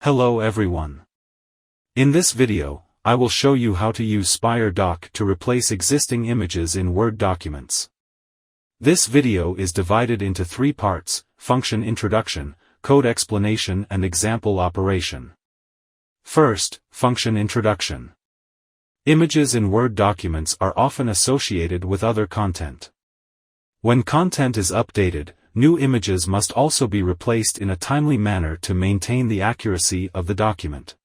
Hello everyone. In this video, I will show you how to use Spire.Doc to replace existing images in Word documents. This video is divided into 3 parts: function introduction, code explanation and example operation. First, function introduction. Images in Word documents are often associated with other content. When content is updated, new images must also be replaced in a timely manner to maintain the accuracy of the document.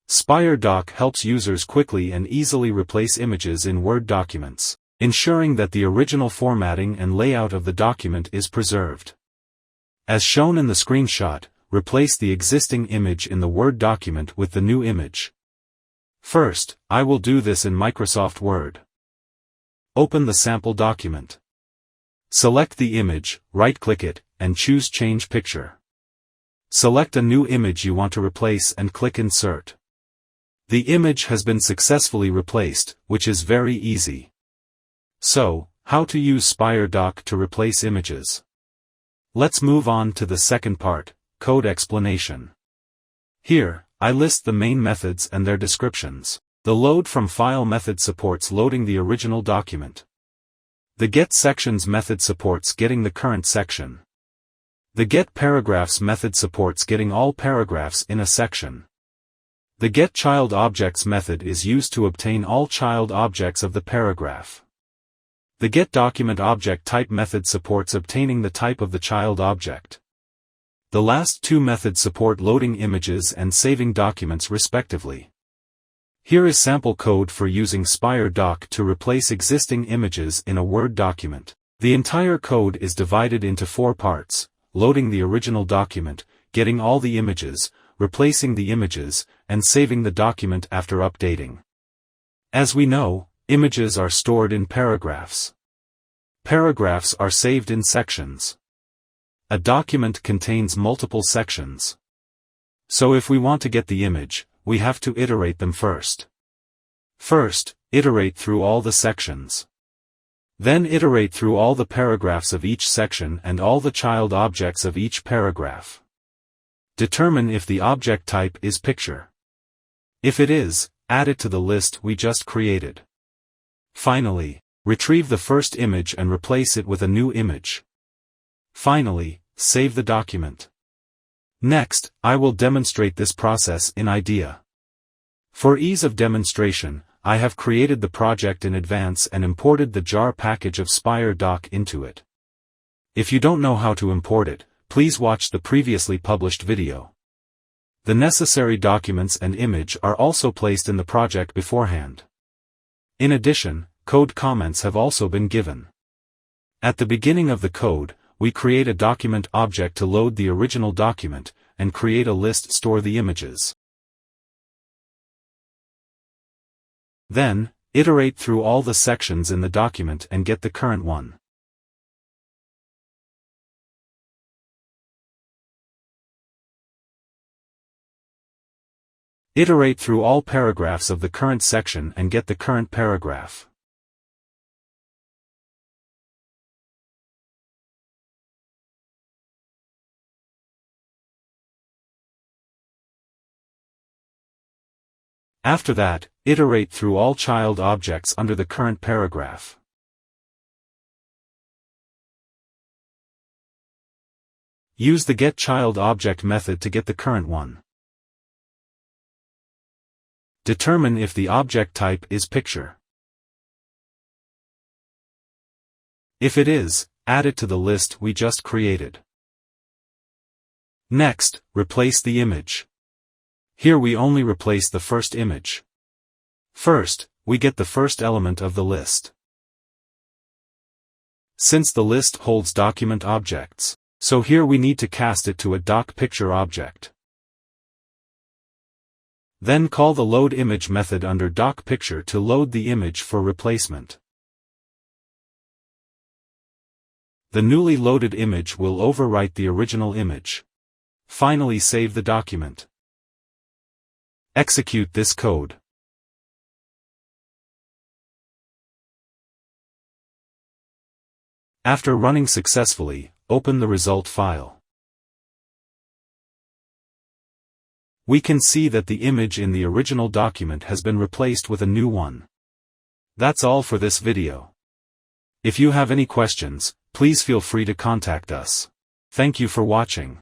Spire.Doc helps users quickly and easily replace images in Word documents, ensuring that the original formatting and layout of the document is preserved. As shown in the screenshot, replace the existing image in the Word document with the new image. First, I will do this in Microsoft Word. Open the sample document. Select the image, right-click it, and choose Change Picture. Select a new image you want to replace and click Insert. The image has been successfully replaced, which is very easy. So, how to use Spire.Doc to replace images? Let's move on to the second part, code explanation. Here, I list the main methods and their descriptions. The load from file method supports loading the original document. The get sections method supports getting the current section. The get paragraphs method supports getting all paragraphs in a section. The get child objects method is used to obtain all child objects of the paragraph. The get document object type method supports obtaining the type of the child object. The last 2 methods support loading images and saving documents respectively. Here is sample code for using Spire.Doc to replace existing images in a Word document. The entire code is divided into 4 parts: loading the original document, getting all the images, replacing the images, and saving the document after updating. As we know, images are stored in paragraphs. Paragraphs are saved in sections. A document contains multiple sections. So if we want to get the image, we have to iterate them first. First, iterate through all the sections. Then iterate through all the paragraphs of each section and all the child objects of each paragraph. Determine if the object type is picture. If it is, add it to the list we just created. Finally, retrieve the first image and replace it with a new image. Finally, save the document. Next, I will demonstrate this process in IDEA. For ease of demonstration, I have created the project in advance and imported the jar package of Spire.Doc into it. If you don't know how to import it, please watch the previously published video. The necessary documents and image are also placed in the project beforehand. In addition, code comments have also been given. At the beginning of the code, we create a document object to load the original document, and create a list store the images. Then, iterate through all the sections in the document and get the current one. Iterate through all paragraphs of the current section and get the current paragraph. After that, iterate through all child objects under the current paragraph. Use the getChildObject method to get the current one. Determine if the object type is picture. If it is, add it to the list we just created. Next, replace the image. Here we only replace the first image. First, we get the first element of the list. Since the list holds document objects, so here we need to cast it to a doc picture object. Then call the loadImage method under doc picture to load the image for replacement. The newly loaded image will overwrite the original image. Finally, save the document. Execute this code. After running successfully, open the result file. We can see that the image in the original document has been replaced with a new one. That's all for this video. If you have any questions, please feel free to contact us. Thank you for watching.